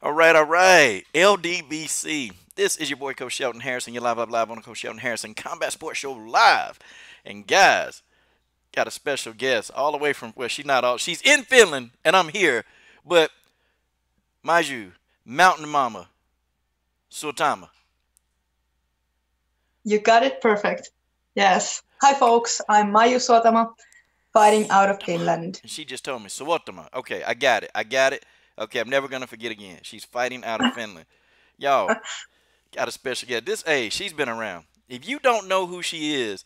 All right, all right. LDBC. This is your boy Coach Shelton Harrison. You're live on the Coach Shelton Harrison Combat Sports Show live. And guys, got a special guest all the way from well, she's not all she's in Finland and I'm here. But Maiju, Mountain Mama, Suotama. You got it perfect. Yes. Hi, folks. I'm Maiju Suotama, fighting out of Suotama. Finland. And she just told me, Suotama. Okay, I got it. I got it. Okay, I'm never gonna forget again. She's fighting out of Finland. Y'all, got a special guest. This she's been around. If you don't know who she is,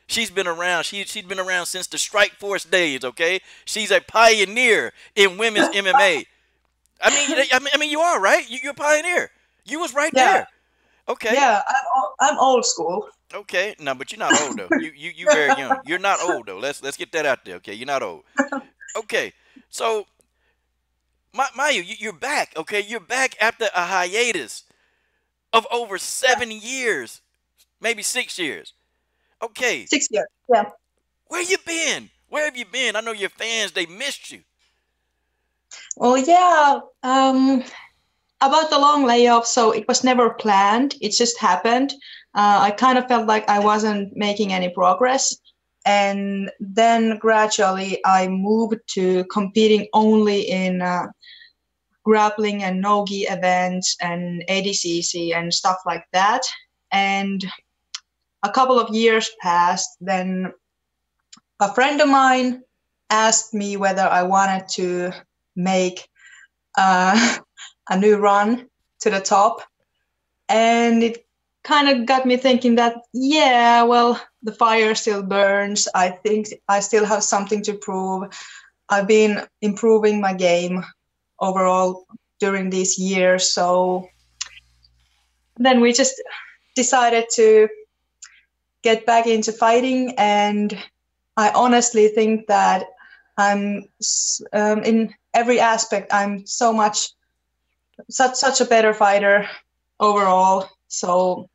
she's been around. She's been around since the Strike Force days. Okay, she's a pioneer in women's MMA. I mean, you are right. You're a pioneer. You was right Yeah, there. Okay, yeah. I'm old school. okay. No, but you're not old though. You very young. You're not old though. Let's get that out there. Okay, you're not old. Okay, so Mayu, you're back. Okay, you're back after a hiatus of over Yeah, 7 years, maybe 6 years. Okay, 6 years. Yeah. where you been? Where have you been? I know your fans, they missed you. Well, yeah. About the long layoff, so it was never planned. It just happened. I kind of felt like I wasn't making any progress. And then gradually I moved to competing only in grappling and nogi events and ADCC and stuff like that. And a couple of years passed. Then a friend of mine asked me whether I wanted to make uh, a new run to the top. And it kind of got me thinking that, yeah, well, the fire still burns. I think I still have something to prove. I've been improving my game overall during these years. So then we just decided to get back into fighting. And I honestly think that I'm in every aspect, I'm such a better fighter overall. So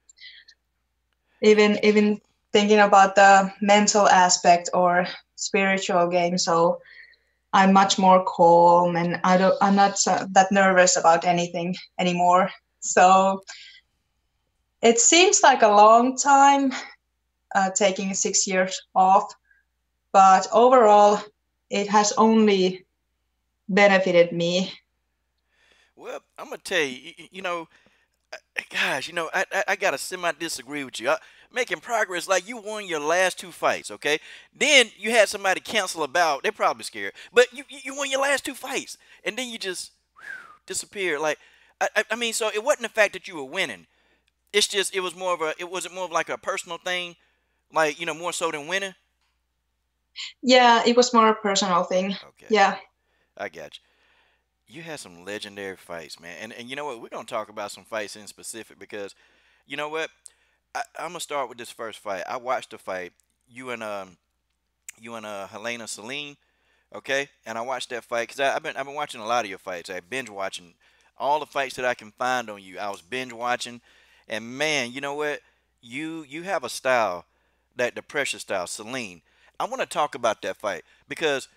even thinking about the mental aspect or spiritual game, so I'm much more calm and I'm not that nervous about anything anymore. So it seems like a long time taking 6 years off, but overall it has only benefited me. Well, I'm gonna tell you, guys, I gotta semi disagree with you. Making progress like you won your last two fights, okay? Then you had somebody cancel a bout. They're probably scared, but you won your last two fights, and then you just disappeared. Like, I mean, so it wasn't the fact that you were winning. It's just it wasn't more of like a personal thing, like more so than winning. Yeah, it was more a personal thing. Okay, Yeah. I got you. You had some legendary fights, man, and you know what? We're gonna talk about some fights in specific because you know what? I'm gonna start with this first fight. I watched the fight. You and Helena Celine, okay? And I watched that fight because I've been watching a lot of your fights. I binge watching all the fights that I can find on you. I was binge watching, and man, you know what? You have a style, that the pressure style, Celine. I want to talk about that fight because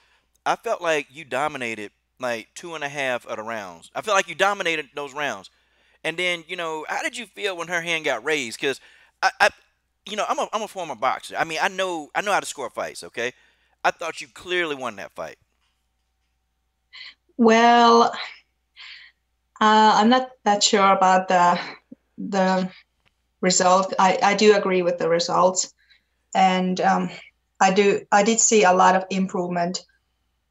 I felt like you dominated like two and a half of the rounds. I felt like you dominated those rounds. And then, how did you feel when her hand got raised? Because I I'm a former boxer. I mean, I know how to score fights. Okay, I thought you clearly won that fight. Well, I'm not that sure about the result. I do agree with the results, and I did see a lot of improvement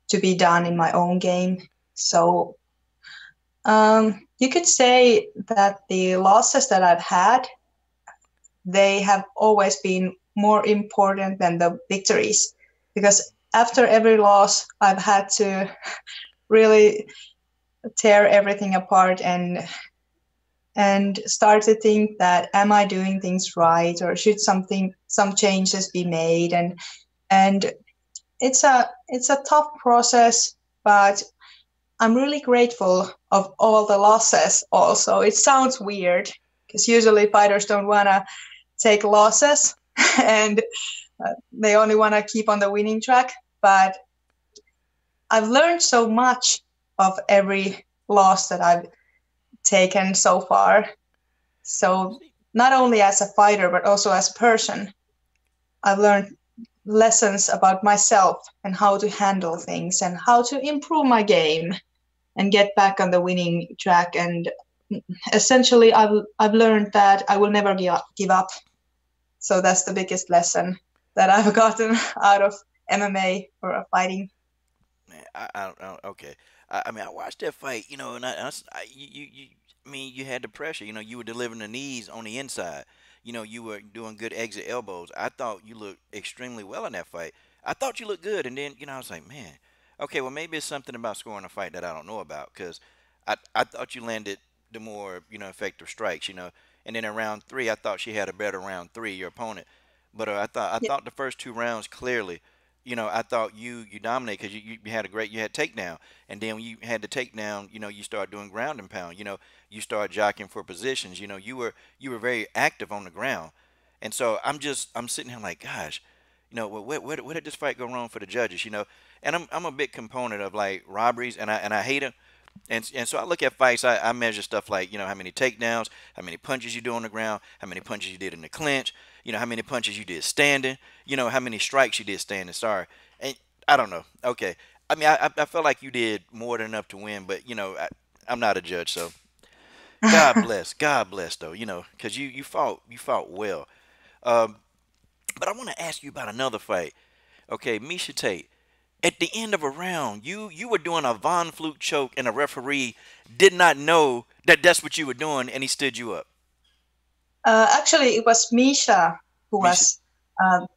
to be done in my own game. So you could say that the losses that I've had, they have always been more important than the victories, because after every loss, I've had to really tear everything apart and start to think that, am I doing things right, or should some changes be made? And it's a tough process, but I'm really grateful of all the losses. Also, it sounds weird because usually fighters don't want to take losses and they only want to keep on the winning track, but I've learned so much of every loss that I've taken so far. So See, not only as a fighter, but also as a person, I've learned lessons about myself and how to handle things and how to improve my game and get back on the winning track. And essentially, I've learned that I will never give up. So that's the biggest lesson that I've gotten out of MMA or fighting. man, okay. I mean, I watched that fight, you know, and I mean, you had the pressure. You know, you were delivering the knees on the inside. You know, you were doing good exit elbows. I thought you looked extremely well in that fight. I thought you looked good, and then, you know, I was like, man, okay, well, maybe it's something about scoring a fight that I don't know about, because I thought you landed the more, you know, effective strikes, you know, and then in round three, I thought she had a better round three, your opponent, but I Yeah. thought the first two rounds clearly, you know, I thought you dominated because you had a great you had takedown, and then when you had the takedown, you know, you start doing ground and pound. You know, you start jockeying for positions. You know, you were very active on the ground, and so I'm sitting here like, gosh, you know, where did this fight go wrong for the judges? You know, and I'm a big component of like robberies, and I hate them. And so I look at fights. I measure stuff like, you know, how many takedowns, how many punches you do on the ground, how many punches you did in the clinch, you know, how many punches you did standing, you know, how many strikes you did standing. Sorry, and I don't know. Okay, I mean, I felt like you did more than enough to win, but you know, I'm not a judge, so God bless though, you know, because you fought well. Um, but I want to ask you about another fight. Okay, Miesha Tate. At the end of a round, you were doing a Von Flute choke, and a referee did not know that that's what you were doing, and he stood you up. Actually, it was Miesha who Miesha, was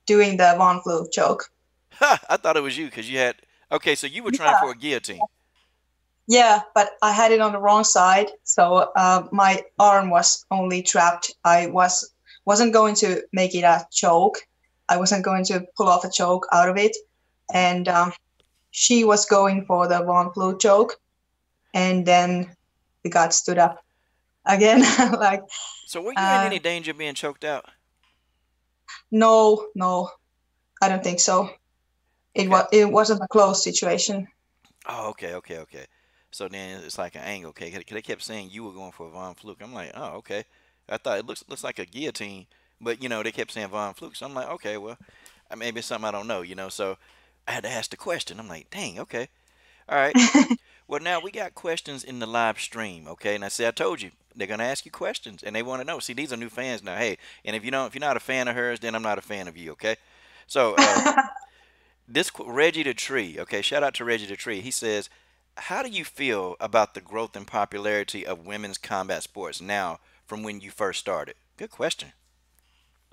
doing the Von Flu joke. ha! I thought it was you because you had. Okay, so you were trying Yeah, for a guillotine. yeah, but I had it on the wrong side, so my arm was only trapped. Wasn't going to make it a choke. I wasn't going to pull off a choke out of it, Mhm. and she was going for the Von Flu choke, and then the guy stood up again. Like, So were you in uh, any danger of being choked out? no, no, I don't think so. Okay. It wasn't a close situation. Oh, okay. So then it's like an angle, okay? 'Cause they kept saying you were going for a Von Fluke. I'm like, oh, okay. I thought it looks like a guillotine, but you know they kept saying Von Fluke. So I'm like, okay, well, maybe it's something I don't know, you know. So I had to ask the question. I'm like, dang, okay, all right. Well, now we got questions in the live stream, okay? And I told you they're gonna ask you questions, and they want to know. See, these are new fans now. Hey, and if you're not a fan of hers, then I'm not a fan of you, okay? So Reggie the Tree, okay? Shout out to Reggie the Tree. He says, "How do you feel about the growth and popularity of women's combat sports now from when you first started?" Good question.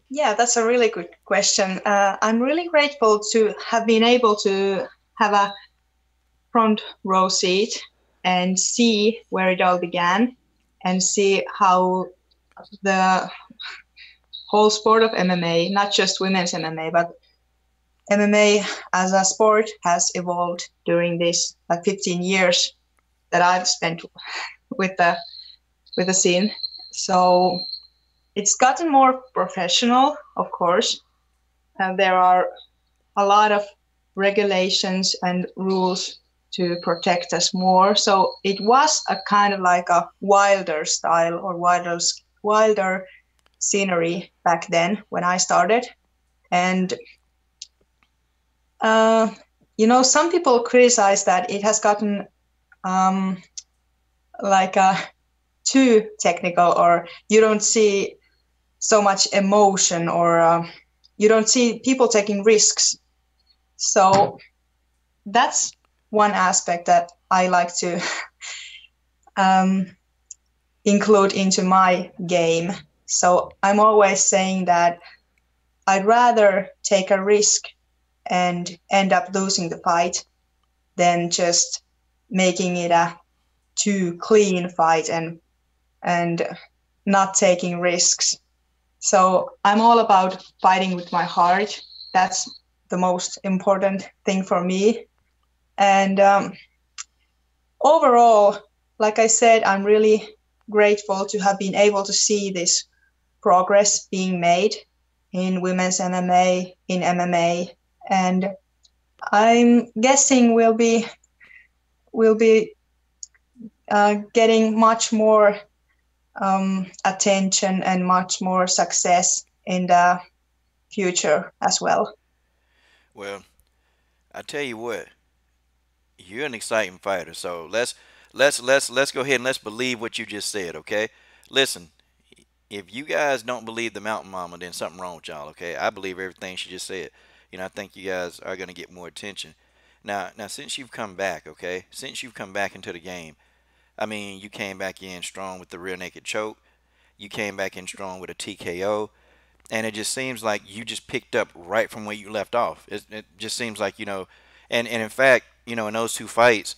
Yeah, that's a really good question. I'm really grateful to have been able to have a front row seat and see where it all began and see how the whole sport of MMA, not just women's MMA, but MMA as a sport has evolved during this 15 years that I've spent with the scene. So it's gotten more professional, of course. And there are a lot of regulations and rules to protect us more. So it was a kind of like a wilder style or wilder scenery back then when I started. And uh, some people criticize that it has gotten um, like too technical, or you don't see so much emotion, or you don't see people taking risks. So that's one aspect that I like to um, include into my game. So I'm always saying that I'd rather take a risk and end up losing the fight than just making it a too clean fight and not taking risks. So I'm all about fighting with my heart. That's the most important thing for me. And overall, like I said, I'm really grateful to have been able to see this progress being made in women's MMA, in MMA, and I'm guessing we'll be getting much more attention and much more success in the future as well. Well, I tell you what, you're an exciting fighter. So let's go ahead and let's believe what you just said, okay? Listen, if you guys don't believe the Mountain Mama, then something wrong with y'all, okay? I believe everything she just said. I think you guys are gonna get more attention. Now, since you've come back, okay? Since you've come back into the game, I mean, you came back in strong with the rear naked choke. You came back in strong with a TKO, and it just seems like you just picked up right from where you left off. It just seems like and in fact, in those two fights,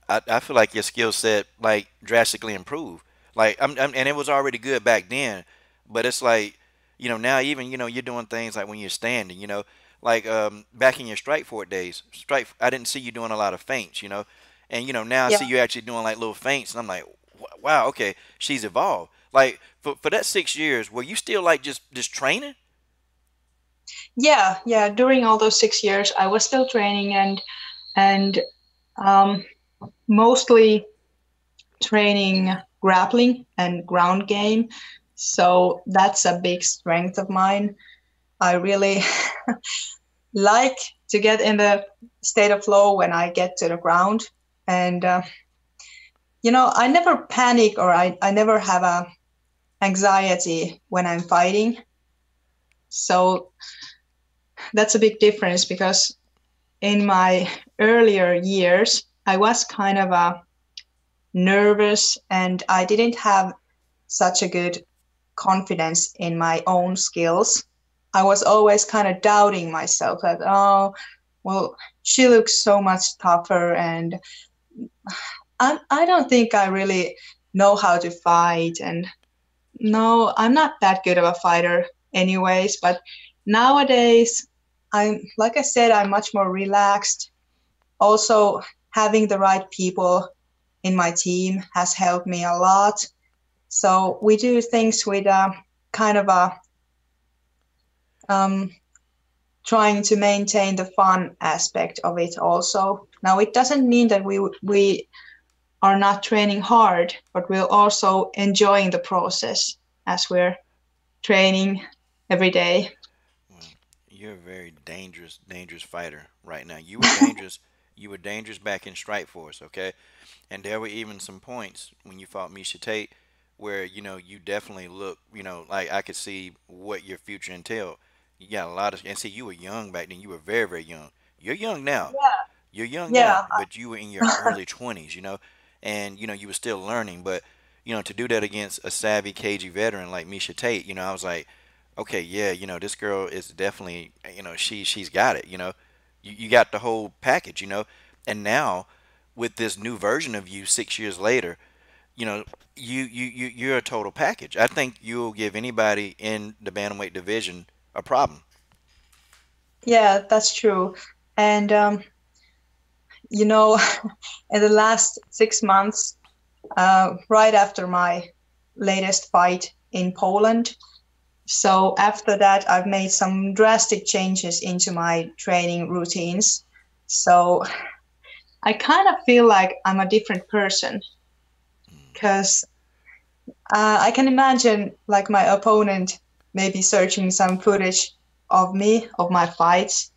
I feel like your skill set like drastically improved. Like and it was already good back then, but it's like now even you're doing things like when you're standing, like back in your strike forward days, strike I didn't see you doing a lot of feints, and now I Yeah, see you actually doing like little feints, and I'm like, wow, okay, she's evolved. Like for that 6 years, were you still like just training? yeah. During all those 6 years, I was still training and um, mostly training grappling and ground game. So that's a big strength of mine. I really like to get in the state of flow when I get to the ground. And, I never panic or I never have a anxiety when I'm fighting. So that's a big difference because in my earlier years, I was kind of nervous and I didn't have such a good confidence in my own skills. I was always kind of doubting myself that, oh, well, she looks so much tougher and I don't think I really know how to fight. And no, I'm not that good of a fighter, anyways. But nowadays, like I said, I'm much more relaxed. Also, having the right people in my team has helped me a lot. So we do things with a kind of a um, trying to maintain the fun aspect of it also. Now, it doesn't mean that we are not training hard, but we're also enjoying the process as we're training every day. Well, you're a very dangerous fighter right now. You were dangerous. You were dangerous back in Strike Force, okay? And there were even some points when you fought Miesha Tate where, you definitely look, like I could see what your future entailed. You got a lot of, and see, you were young back then. You were very, very young. You're young now. You're young now, Yeah, but you were in your early 20s, and, you were still learning. But, to do that against a savvy, cagey veteran like Miesha Tate, I was like, okay, yeah, this girl is definitely, she's got it, you got the whole package, and now with this new version of you 6 years later, you know, you're a total package. I think you'll give anybody in the bantamweight division a problem. yeah, that's true. And you know, in the last 6 months, right after my latest fight in Poland, so after that, I've made some drastic changes into my training routines. So I kind of feel like I'm a different person because I can imagine like my opponent maybe searching some footage of me, of my fights,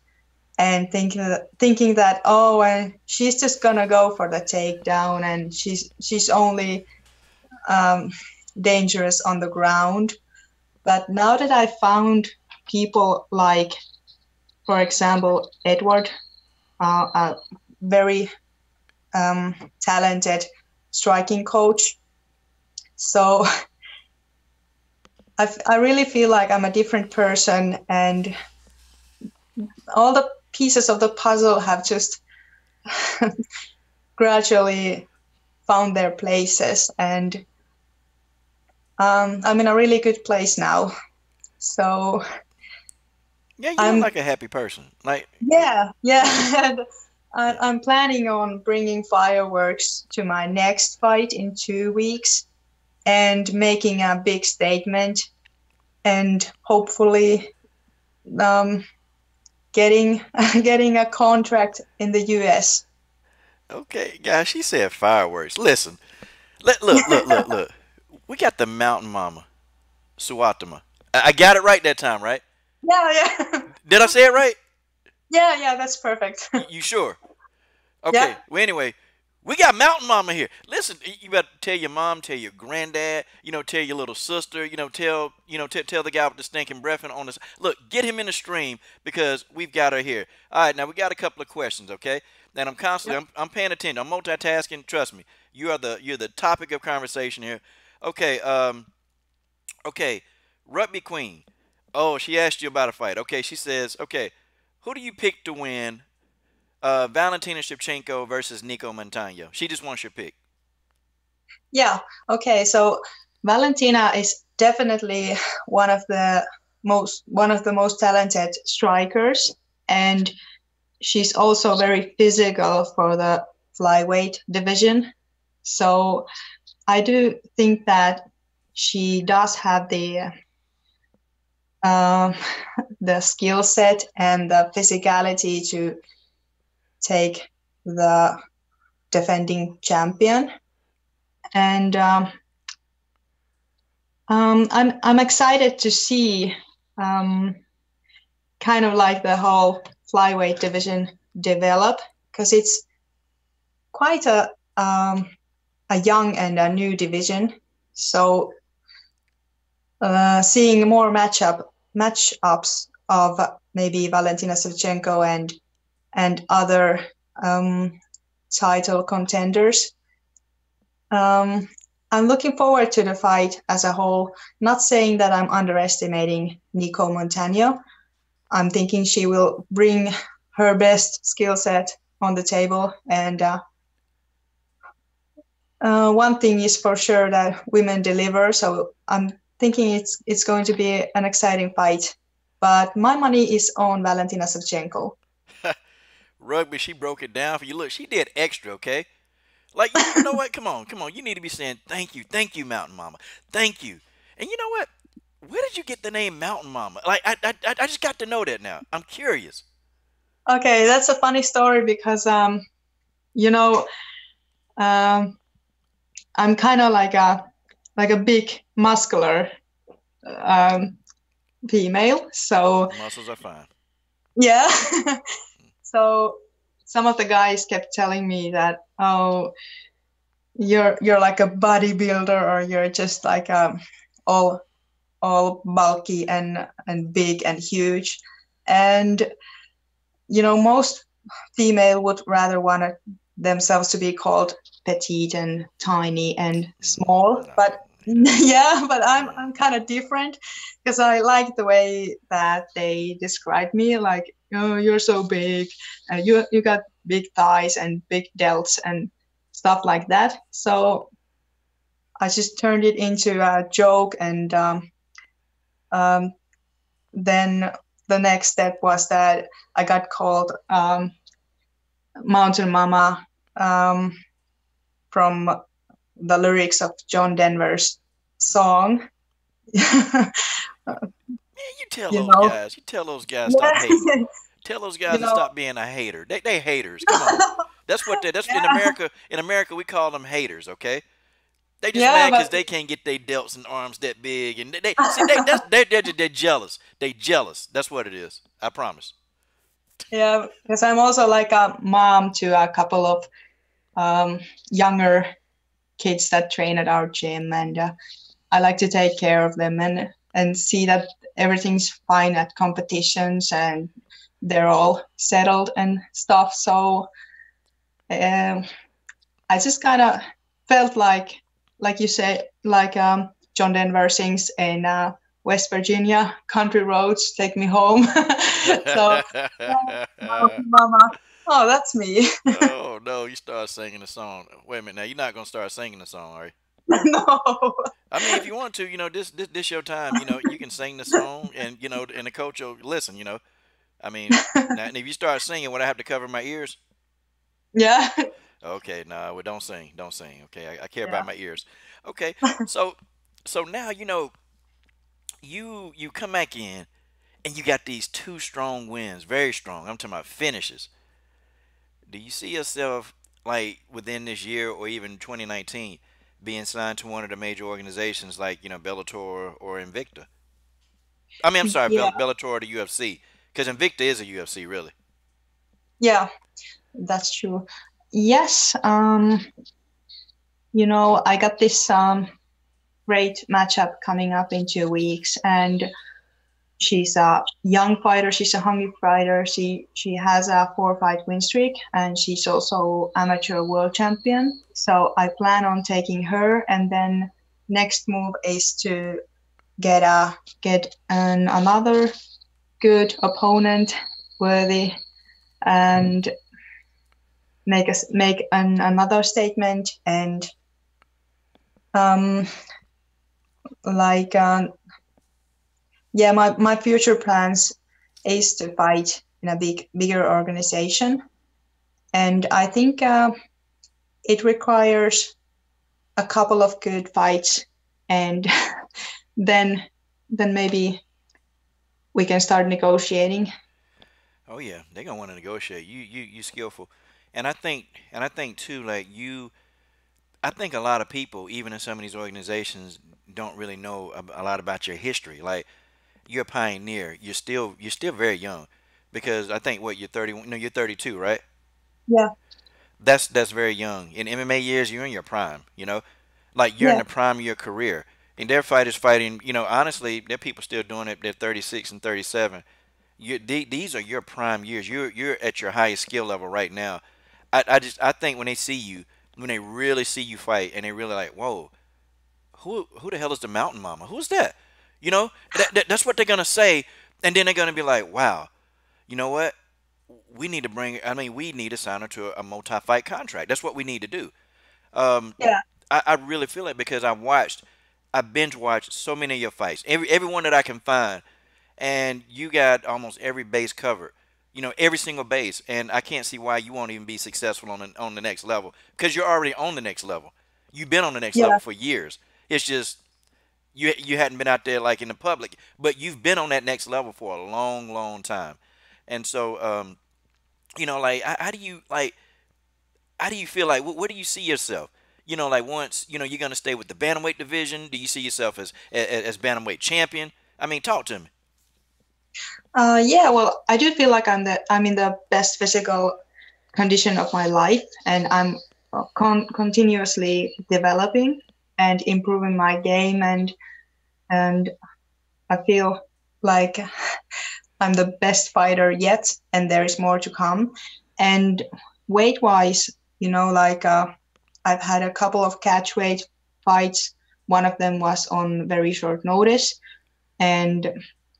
and thinking that oh, she's just gonna go for the takedown, and she's only um, dangerous on the ground. But now that I found people like, for example, Edward, a very talented striking coach, so I really feel like I'm a different person, and all the pieces of the puzzle have just gradually found their places, and I'm in a really good place now. So Yeah, you look I'm like a happy person. Like, yeah. And I'm planning on bringing fireworks to my next fight in 2 weeks and making a big statement and hopefully um, getting getting a contract in the US. okay, guys, she said fireworks. Listen, Look. We got the mountain mama, Suotama. I got it right that time, right? Yeah, yeah. Did I say it right? Yeah, yeah, that's perfect. You sure? Yeah, Okay. Well, anyway, we got Mountain Mama here. Listen, you better tell your mom, tell your granddad, tell your little sister, tell the guy with the stinking breath on this. Look, get him in the stream because we've got her here. All right, now we got a couple of questions, okay? And I'm yeah, constantly, I'm paying attention. I'm multitasking. Trust me, you're the topic of conversation here. Okay, okay, Rugby Queen. Oh, she asked you about a fight. Okay, she says, okay, who do you pick to win Valentina Shevchenko versus Nico Montano. She just wants your pick. yeah. Okay, so Valentina is definitely one of the most talented strikers, and she's also very physical for the flyweight division. So I do think that she does have uh, the skill set and the physicality to take the defending champion. And I'm excited to see um, kind of like the whole flyweight division develop because it's quite a young and a new division. So seeing more matchups of maybe Valentina Shevchenko and other um, title contenders. Um, I'm looking forward to the fight as a whole. Not saying that I'm underestimating Nico Montano. I'm thinking she will bring her best skill set on the table. And one thing is for sure that women deliver. So I'm thinking it's going to be an exciting fight. But my money is on Valentina Shevchenko. Rugby, she broke it down for you. Look, she did extra, okay? Like, you know what? Come on. You need to be saying thank you, Mountain Mama. Thank you. And you know what? Where did you get the name Mountain Mama? Like, I just got to know that now. I'm curious. Okay, that's a funny story because you know, um, I'm kind of like a big muscular um, female. So Muscles are fine. yeah, so some of the guys kept telling me that, oh, you're like a bodybuilder, or you're just like all all bulky and big and huge. And most female would rather want themselves to be called petite and tiny and small. No, But yeah, yeah, but yeah. I'm kind of different because I like the way that they describe me. Like, oh, you're so big, and you got big thighs and big delts and stuff like that. So I just turned it into a joke, and um, then the next step was that I got called Mountain Mama from the lyrics of John Denver's song. Man, you tell you those know, guys. You tell those guys stop hating. yeah, Tell those you guys to know, stop being a hater. They haters. Come on. That's what they. That's in yeah, America. In America, we call them haters. Okay. They just yeah, mad because but they can't get their delts and arms that big, and they see they're jealous. They jealous. That's what it is. I promise. yeah, because I'm also like a mom to a couple of um, younger kids that train at our gym, and I like to take care of them and see that everything's fine at competitions and they're all settled and stuff. So um, I just kind of felt like you say, like John Denver sings in West Virginia, "Country roads take me home." So, yeah, Mama, oh, that's me. Oh no, you start singing the song. Wait a minute. Now you're not gonna start singing the song, are you? No. I mean, if you want to, this your time. You can sing the song, and and the coach will listen. I mean, now and if you start singing, would I have to cover my ears? Yeah. Okay, no, well, don't sing. Okay, I care about Yeah. my ears. Okay, so now you come back in and you got these two strong wins, very strong. I'm talking about finishes. Do you see yourself like within this year or even 2019? being signed to one of the major organizations like Bellator or Invicta. I mean, I'm sorry, Yeah, Bellator or the UFC, because Invicta is a UFC, really. yeah, that's true. Yes, I got this great matchup coming up in 2 weeks, and she's a young fighter. She's a hungry fighter. She has a 4-fight win streak, and she's also amateur world champion. So I plan on taking her, and then next move is to get another good opponent, worthy, and make another statement, and um like yeah, my future plans is to fight in a bigger organization, and I think it requires a couple of good fights, and then then maybe we can start negotiating. Oh yeah, they're gonna want to negotiate. You skillful, and I think too, like you. I think a lot of people, even in some of these organizations, don't really know a lot about your history. Like you're a pioneer. You're still very young, because I think what you're 30. No, you're 32, right? Yeah, That's very young. In MMA years, you're in your prime. Like you're in yeah, the prime of your career. And their fighters fighting. Honestly, there are people still doing it. They're 36 and 37. These are your prime years. You're at your highest skill level right now. I think when they see you, when they really see you fight, and they really like, whoa, who the hell is the Mountain Mama? Who's that? That's what they're gonna say, and then they're gonna be like, wow, you know what? We need to bring. I mean, we need to sign her to a multi-fight contract. That's what we need to do. Um, yeah, I really feel it because I binge watched so many of your fights, every one that I can find, and you got almost every base covered. Every single base, and I can't see why you won't even be successful on the next level, because you're already on the next level. You've been on the next yeah. level for years. It's just you hadn't been out there like in the public, but you've been on that next level for a long, long time. And so, like how do you feel like where do you see yourself? Like once you're gonna stay with the bantamweight division. Do you see yourself as bantamweight champion? I mean, talk to me. Yeah, well, I do feel like I'm in the best physical condition of my life, and I'm continuously developing and improving my game, and I feel like I'm the best fighter yet, and there is more to come. And weight wise, like I've had a couple of catch weight fights. One of them was on very short notice, and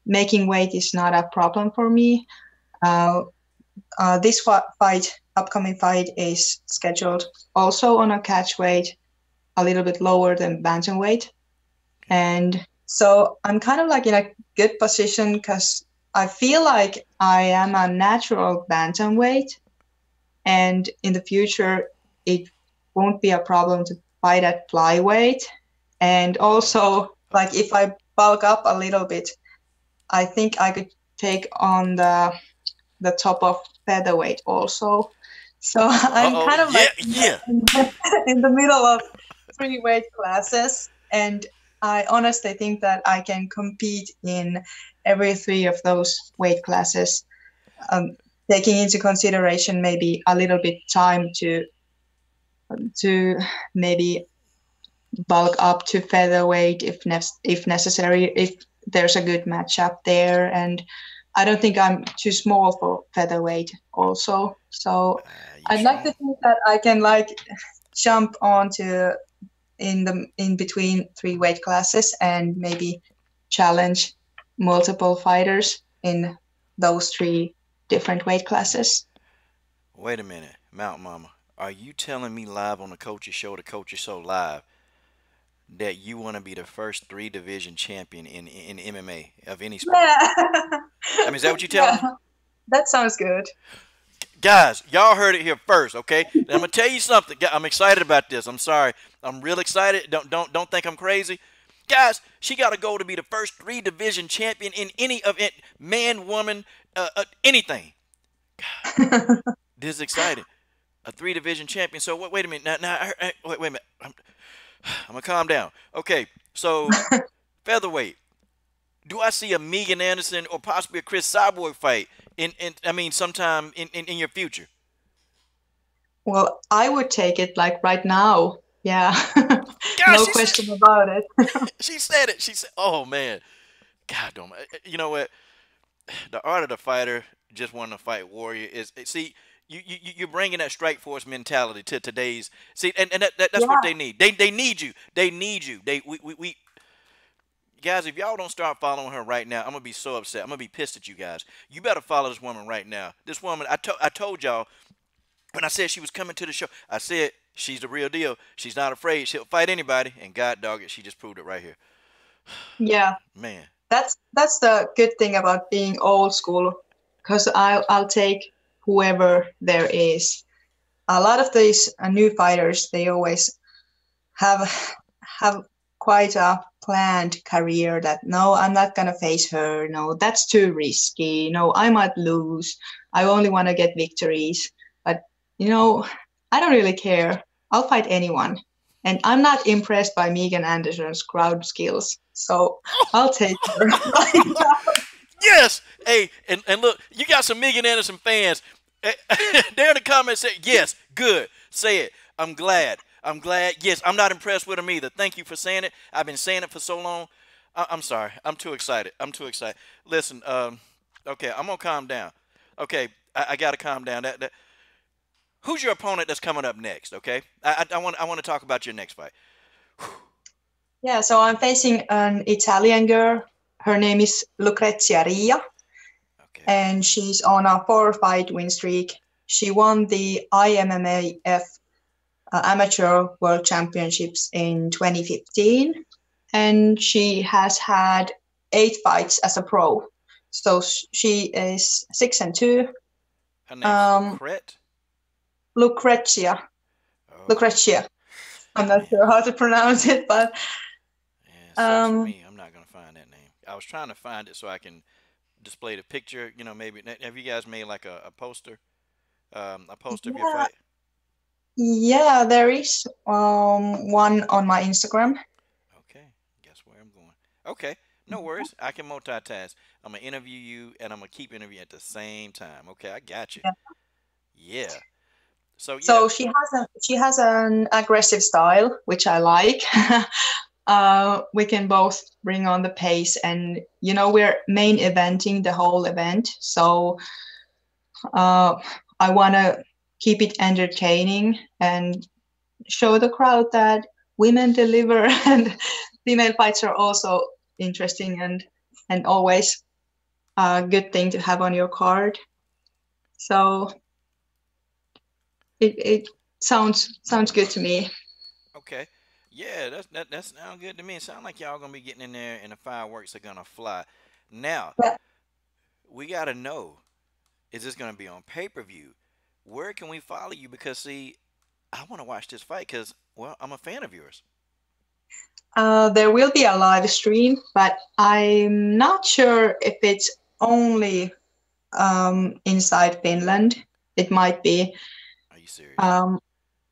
making weight is not a problem for me. Uh, this upcoming fight, is scheduled also on a catch weight, a little bit lower than bantamweight, and so I'm kind of like in a good position because I feel like I am a natural bantamweight, and in the future it won't be a problem to fight at flyweight. And also, like if I bulk up a little bit, I think I could take on the top of featherweight also. So Uh I'm oh, kind of yeah, like yeah. in the middle of three weight classes, and I honestly think that I can compete in every three of those weight classes, um, taking into consideration maybe a little bit time to maybe bulk up to featherweight if necessary, if there's a good matchup there. And I don't think I'm too small for featherweight also. So You I'd like to strong. think that I can like jump onto in between three weight classes and maybe challenge multiple fighters in those three different weight classes. Wait a minute, Mountain Mama. Are you telling me live on the Coaches Show, the Coaches Show live, that you want to be the first three division champion in MMA of any sport? Yeah. I mean, is that what you're telling Yeah, me? that sounds good. Guys, y'all heard it here first, okay? And I'm gonna tell you something. I'm excited about this. I'm sorry. I'm real excited. Don't think I'm crazy. Guys, she got a goal to be the first three division champion in any event, man, woman, anything. This is exciting. A three division champion. So wait a minute. Now wait a minute. I'm gonna calm down. Okay, so featherweight. Do I see a Megan Anderson or possibly a Chris Cyborg fight in I mean sometime in your future? Well, I would take it like right now. Yeah. God, No she said question about it. she said it. She said, "Oh man, God, don't." You know what? The art of the fighter, just wanting to fight warrior is see. You're bringing that strike force mentality to today's see, and that's what Yeah. they need. They need you. They need you. We guys, if y'all don't start following her right now, I'm gonna be so upset. I'm gonna be pissed at you guys. You better follow this woman right now. This woman, I told y'all when I said she was coming to the show, I said she's the real deal. She's not afraid. She'll fight anybody. And God dog it, she just proved it right here. Yeah. Man, That's the good thing about being old school, because I'll take whoever there is. A lot of these new fighters, they always have have quite a planned career that no, I'm not gonna face her. No, that's too risky. No, I might lose. I only want to get victories. But you know, I don't really care. I'll fight anyone. And I'm not impressed by Megan Anderson's crowd skills. So I'll take her. yes. Hey, and look, you got some Megan Anderson fans. They're in the comments saying yes, good. Say it. I'm glad. I'm glad. Yes, I'm not impressed with them either. Thank you for saying it. I've been saying it for so long. I'm sorry. I'm too excited. I'm too excited. Listen. Okay, I'm gonna calm down. Okay, I gotta calm down. Who's your opponent that's coming up next? Okay, I want to talk about your next fight. Yeah, so I'm facing an Italian girl. Her name is Lucrezia Ria, Okay. and she's on a four-fight win streak. She won the IMMAF Amateur World Championships in 2015, and she has had 8 fights as a pro. So she is 6-2. Her name's Um, Lucrette. Lucrezia, Oh, Lucrezia. I'm not man. sure how to pronounce it, but Yeah, it sucks for um, me. I'm not gonna find that name. I was trying to find it so I can display the picture. You know, maybe have you guys made like a poster of your yeah, fight? yeah, there is one on my Instagram. Okay, guess where I'm going. Okay, no worries. I can multitask. I'm gonna interview you and I'm gonna keep interviewing at the same time. Okay, I got you. Yeah. Yeah. So yeah, So she has an aggressive style, which I like. We can both bring on the pace, and we're main eventing the whole event. So uh, I want to keep it entertaining and show the crowd that women deliver, and female fights are also interesting and always a good thing to have on your card. So it sounds good to me. okay. Yeah, that sounds good to me. It sounds like y'all gonna be getting in there and the fireworks are gonna fly. Now, Yeah. we gotta know, is this gonna be on pay-per-view? Where can we follow you? Because see, I wanna watch this fight because well, I'm a fan of yours. There will be a live stream, but I'm not sure if it's only inside Finland. It might be. Are you serious? Um,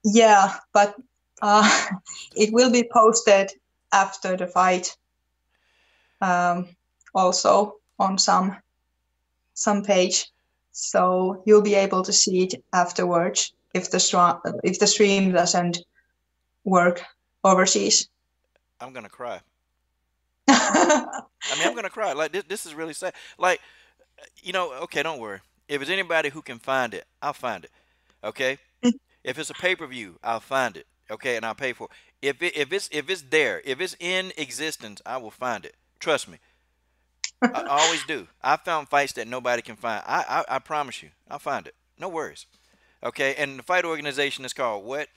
yeah, but Okay, uh, this is it will disappointing. be posted after the fight, um, also on some page, so you'll be able to see it afterwards if the stream doesn't work overseas. I'm gonna cry. I mean, I'm gonna cry. Like this is really sad. Like, okay, don't worry. If it's anybody who can find it, I'll find it. Okay. If it's a pay-per-view, I'll find it. Okay, and I'll pay for it. If it's there, if it's in existence, I will find it. Trust me. I always do. I found fights that nobody can find. I promise you, I'll find it. No worries. Okay, and the fight organization is called what?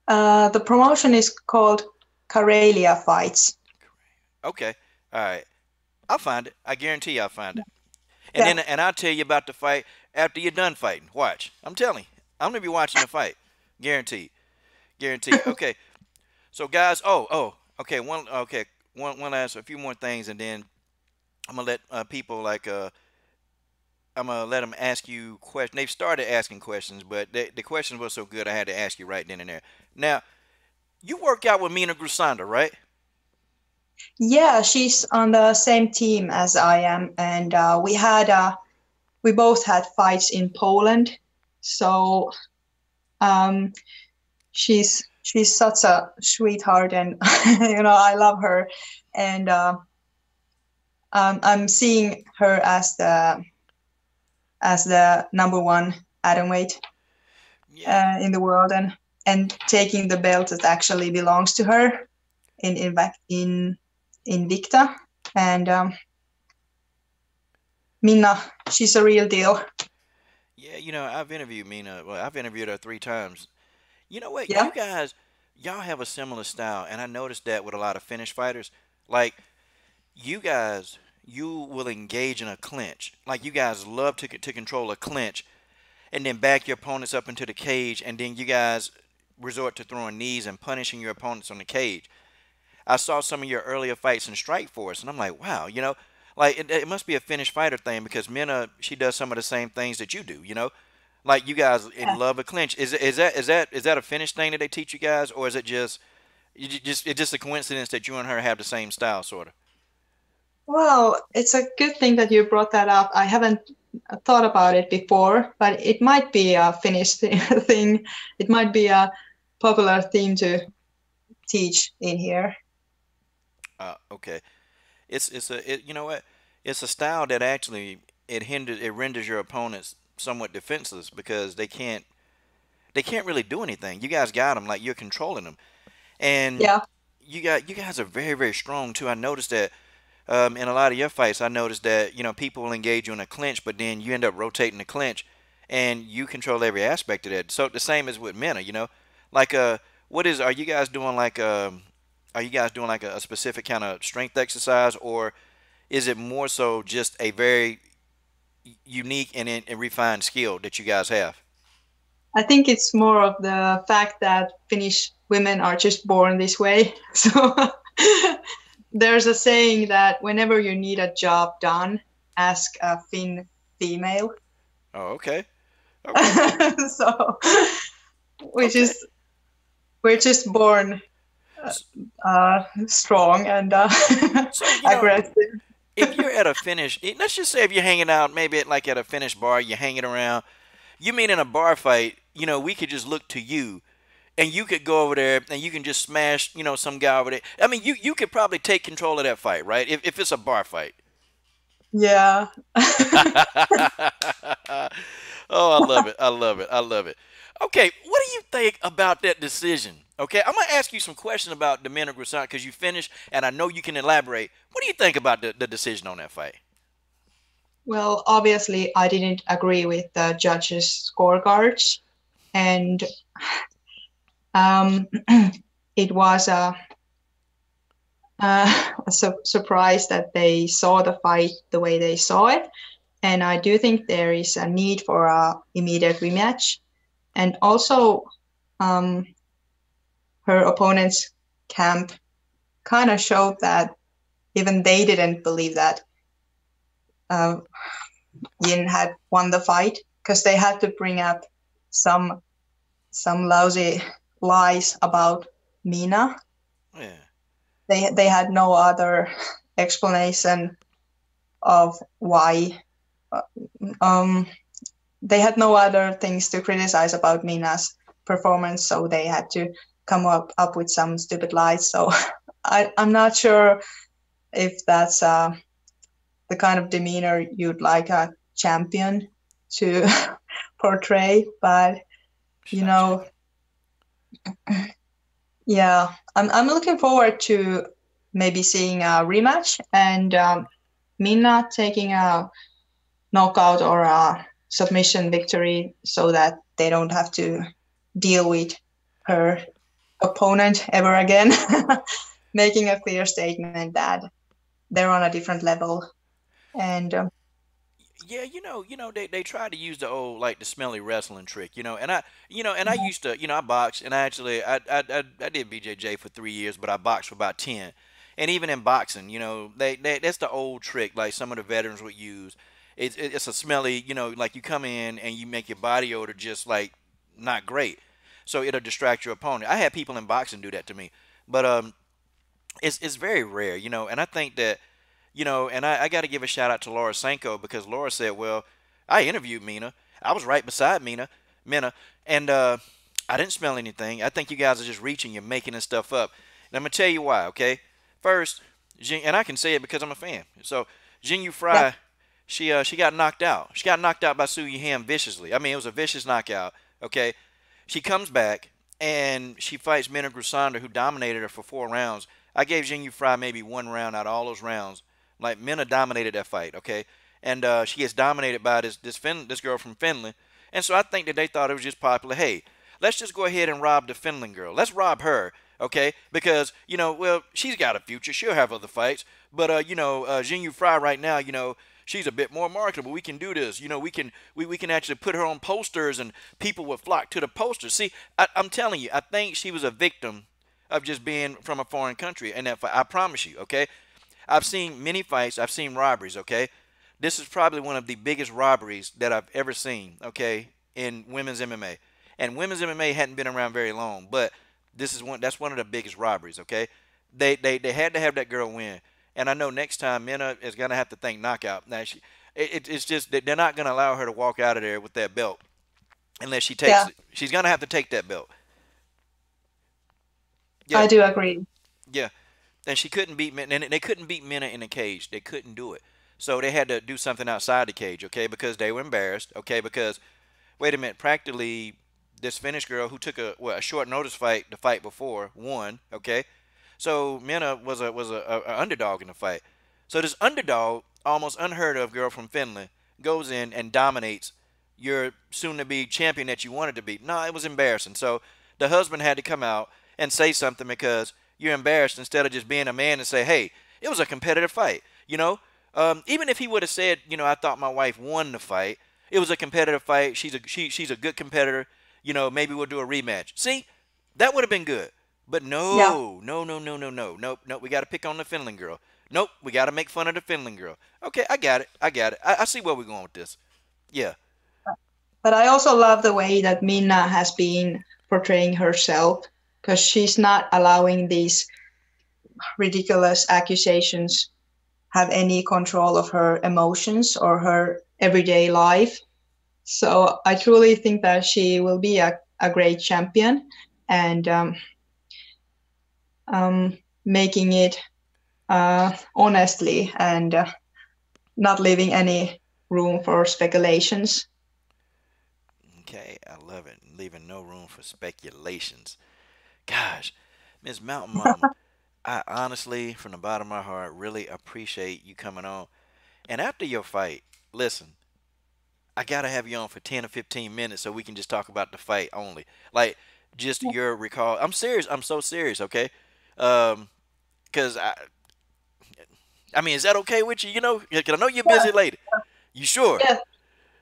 The promotion is called Karelia Fights. Okay. All right. I'll find it. I guarantee I'll find it. And Yeah. then and I'll tell you about the fight after you're done fighting. Watch. I'm telling you. I'm gonna be watching the fight. Guaranteed. Guaranteed. Okay. So guys, okay, one last a few more things and then I'm gonna let people like I'm gonna let them ask you questions. They've started asking questions, but the questions were so good I had to ask you right then and there. Now, You work out with Mina Grusanda, right? Yeah, she's on the same team as I am, and we both had fights in Poland. So um, she's such a sweetheart, and I love her, and I'm seeing her as the number one atom weight Yeah, in the world, and taking the belt that actually belongs to her in Invicta, and Minna, she's a real deal. yeah. I've interviewed Mina. Well, I've interviewed her 3 times. You know what? Yeah, Y'all have a similar style, and I noticed that with a lot of Finnish fighters. Like you guys, you will engage in a clinch. Like you guys love to control a clinch, and then back your opponents up into the cage, and then you guys resort to throwing knees and punishing your opponents on the cage. I saw some of your earlier fights in Strike Force, and I'm like, wow, like it must be a Finnish fighter thing because Minna, she does some of the same things that you do, like you guys in yeah. love a clinch. Is that a Finnish thing that they teach you guys, or is it it's just a coincidence that you and her have the same style, sort of? Well, it's a good thing that you brought that up. I haven't thought about it before, but it might be a Finnish thing. It might be a popular theme to teach in here. Okay. You know what? It's a style that actually it renders your opponents somewhat defenseless because they can't really do anything. You guys got them like you're controlling them, and Yeah, you guys are very very strong too. I noticed that in a lot of your fights. I noticed that people will engage you in a clinch, but then you end up rotating the clinch, and you control every aspect of that. So the same as with Mena, like what is are you guys doing like a specific kind of strength exercise, or is it more so just a very unique and refined skill that you guys have? I think it's more of the fact that Finnish women are just born this way. So there's a saying that whenever you need a job done, ask a Finn female. Oh, okay, okay, So, which okay. is we're just born S- strong and So aggressive. if you're at a finish, let's just say if you're hanging out, maybe like at a finish bar, you're hanging around. You mean in a bar fight, we could just look to you and you could go over there and you can just smash, some guy over there. I mean, you could probably take control of that fight, right? If it's a bar fight. Yeah. Oh, I love it. I love it. I love it. Okay, what do you think about that decision? Okay, I'm gonna ask you some questions about the men of Grisant because you finished, and I know you can elaborate. What do you think about the decision on that fight? Well, obviously, I didn't agree with the judges' scorecards, and um, it was a surprise that they saw the fight the way they saw it. And I do think there is a need for a immediate rematch. And also, um, her opponent's camp kind of showed that even they didn't believe that uh, Yin had won the fight because they had to bring up some lousy lies about Mina. Yeah. They had no other explanation of why. uh, Um, they had no other things to criticize about Mina's performance, so they had to come up with some stupid lies. So I'm not sure if that's the kind of demeanor you'd like a champion to portray, but She's you not a know, champion. yeah, I'm looking forward to maybe seeing a rematch and Minna taking a knockout or a submission victory so that they don't have to deal with her opponent ever again, making a clear statement that they're on a different level. And Yeah, they try to use the old like the smelly wrestling trick, and I used to, I boxed, and I did BJJ for 3 years, but I boxed for about 10, and even in boxing, they that's the old trick like some of the veterans would use. It's a smelly, like you come in and you make your body odor just like not great. so it'll distract your opponent. I had people in boxing do that to me, but it's very rare, and I think that, and I got to give a shout out to Laura Sanko, because Laura said, well, I interviewed Mina. I was right beside Mina, and I didn't smell anything. I think you guys are just reaching, you're making this stuff up. And I'm gonna tell you why, okay? First, and I can say it because I'm a fan. So, Jin Yu Yeah. Fry, she got knocked out. She got knocked out by Su Ham viciously. I mean, it was a vicious knockout, okay? She comes back and she fights Minna Grusander, who dominated her for 4 rounds. I gave Jin Yu Fry maybe 1 round out of all those rounds. Like, Minna dominated that fight, okay? And she gets dominated by this girl from Finland. And so I think that they thought it was just popular. Hey, let's just go ahead and rob the Finland girl. Let's rob her, okay? Because, well, she's got a future. She'll have other fights. But, Jin Yu Fry right now, she's a bit more marketable. We can do this. We can actually put her on posters, and people would flock to the posters. See, I'm telling you, I think she was a victim of just being from a foreign country. And that I promise you, okay? I've seen many fights. I've seen robberies, okay? This is probably one of the biggest robberies that I've ever seen, okay, in women's MMA. And women's MMA hadn't been around very long, but that's one of the biggest robberies, okay? They had to have that girl win. And I know next time Minna is gonna have to think knockout. Now it's just that they're not gonna allow her to walk out of there with that belt unless she takes Yeah, it. She's gonna have to take that belt. I Yeah, do agree. yeah. And she couldn't beat Minna, and they couldn't beat Minna in a cage. They couldn't do it. So they had to do something outside the cage, okay? Because they were embarrassed, okay? Because wait a minute, practically this Finnish girl who took a short notice fight the fight before won, okay? So Minna was a underdog in the fight. So this underdog, almost unheard of girl from Finland, goes in and dominates your soon-to-be champion that you wanted to be. No, it was embarrassing. So the husband had to come out and say something, because you're embarrassed, instead of just being a man and say, hey, it was a competitive fight. Even if he would have said, I thought my wife won the fight. It was a competitive fight. She's a good competitor. Maybe we'll do a rematch. See, that would have been good. But Yeah. no, no, no, no, no, no, nope, nope. We got to pick on the Finland girl. Nope, we got to make fun of the Finland girl. Okay, I got it. I got it. I see where we're going with this. Yeah. But I also love the way that Minna has been portraying herself, because she's not allowing these ridiculous accusations have any control of her emotions or her everyday life. So I truly think that she will be a great champion, and making it honestly, and not leaving any room for speculations. Okay, I love it. Leaving no room for speculations. Gosh, Miss Mountain Mama, I honestly, from the bottom of my heart, really appreciate you coming on. And after your fight, listen, I gotta have you on for 10 or 15 minutes so we can just talk about the fight only. Like, just your recall. I'm serious. I'm so serious, okay? Um, cause I mean, is that okay with you? 'Cause I know you're busy lady. You sure? Yeah,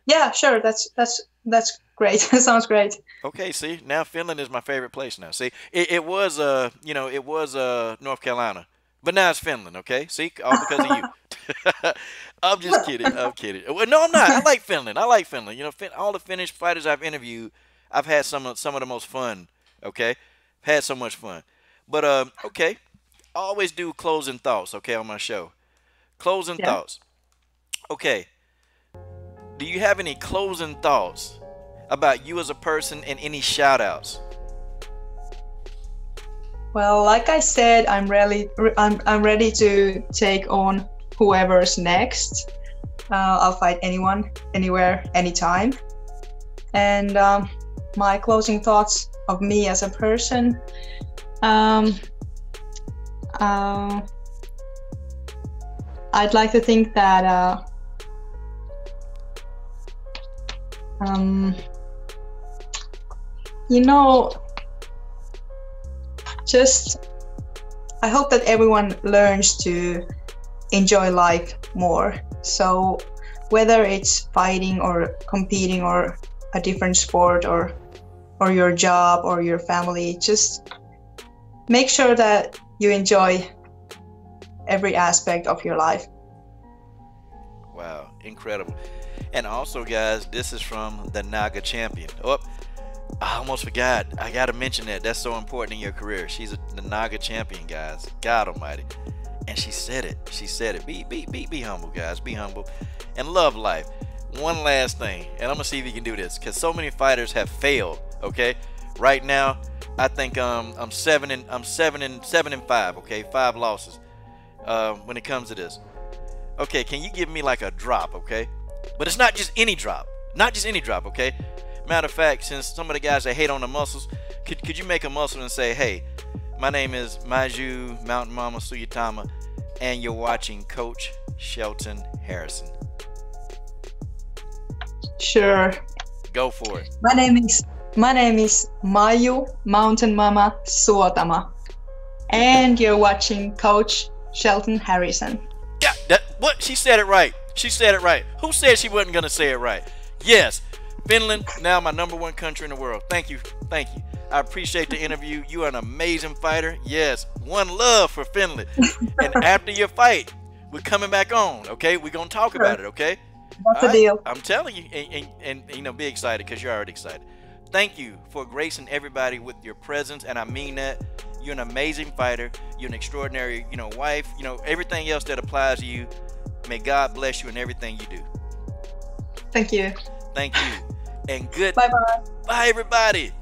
yeah, sure. That's great. Sounds great. Okay, see, now Finland is my favorite place now. See, it was it was North Carolina, but now it's Finland. Okay, see, all because of you. I'm just kidding. I'm kidding. Well, no, I'm not. I like Finland. I like Finland. All the Finnish fighters I've interviewed, I've had some of the most fun. Okay, had so much fun. But okay, I always do closing thoughts. Okay, on my show, closing Yeah. thoughts. Okay, do you have any closing thoughts about you as a person, and any shout outs? Well, like I said, I'm ready to take on whoever's next. I'll fight anyone, anywhere, anytime. And my closing thoughts of me as a person. Um, uh, I'd like to think that um, you know, just I hope that everyone learns to enjoy life more. So whether it's fighting or competing or a different sport, or your job or your family, just make sure that you enjoy every aspect of your life. Wow, incredible. And also, guys, this is from the Naga champion. Oh, I almost forgot. I gotta mention that. That's so important in your career. She's the Naga champion, guys. God Almighty. And she said it. She said it. Be humble, guys. Be humble, and love life. One last thing, and I'm gonna see if you can do this, because so many fighters have failed. Okay, right now, I think I'm 7-5. Okay, 5 losses. When it comes to this, okay, can you give me like a drop? Okay, but it's not just any drop. Not just any drop. Okay. Matter of fact, since some of the guys that hate on the muscles, could you make a muscle and say, hey, my name is Maiju Mountain Mama Suotama, and you're watching Coach Shelton Harrison. Sure. Go for it. My name is Maiju Mountain Mama Suotama, and you're watching Coach Shelton Harrison. Yeah, what? She said it right. She said it right. Who said she wasn't gonna say it right? Yes. Finland, now my #1 country in the world. Thank you. Thank you. I appreciate the interview. You are an amazing fighter. Yes. One love for Finland. And after your fight, we're coming back on, okay? We're going to talk about it, okay? That's the deal. I'm telling you. And you know, be excited because you're already excited. Thank you for gracing everybody with your presence. And I mean that. You're an amazing fighter. You're an extraordinary, wife. Everything else that applies to you. May God bless you in everything you do. Thank you. Thank you. And good. Bye-bye. Bye, everybody.